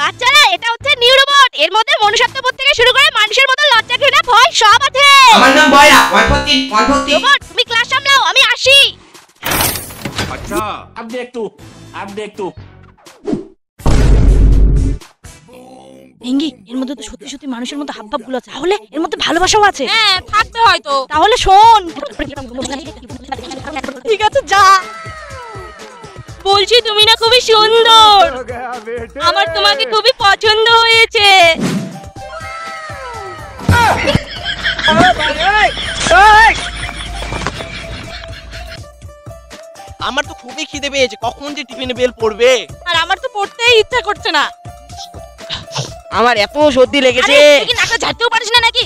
বাচ্চারা, এটা হচ্ছে নিউ রোবট। এর মধ্যে মনুষ্যত্ববোধ থেকে শুরু করে মানুষের মতো লজ্জা, ঘৃণা, ভয় সব আছে। আমার নাম বয়রা, 143 রোবট, তুমি ক্লাস সামলাও, আমি আসি। अच्छा अब देख तू ভেঙ্গি, এর মধ্যে তো সত্যি সত্যি মানুষের মতো হাবভাব গুলো আছে, তাহলে এর মধ্যে ভালোবাসাও আছে। হ্যাঁ, থাকতে হয়তো। তাহলে শোন। ঠিক আছে, যা। বলছি তুমি না খুবই সুন্দর, আমার তোমাকে খুবই পছন্দ হয়েছে। আমার তো খুবই খিদে পেয়েছে, কখন যে টিফিনে বেল পড়বে। আর আমার তো পড়তেই ইচ্ছা করছে না। আমার এত সর্দি লেগেছে। আরে তুই কি নাকটা ঝাড়তেও পারিস না নাকি?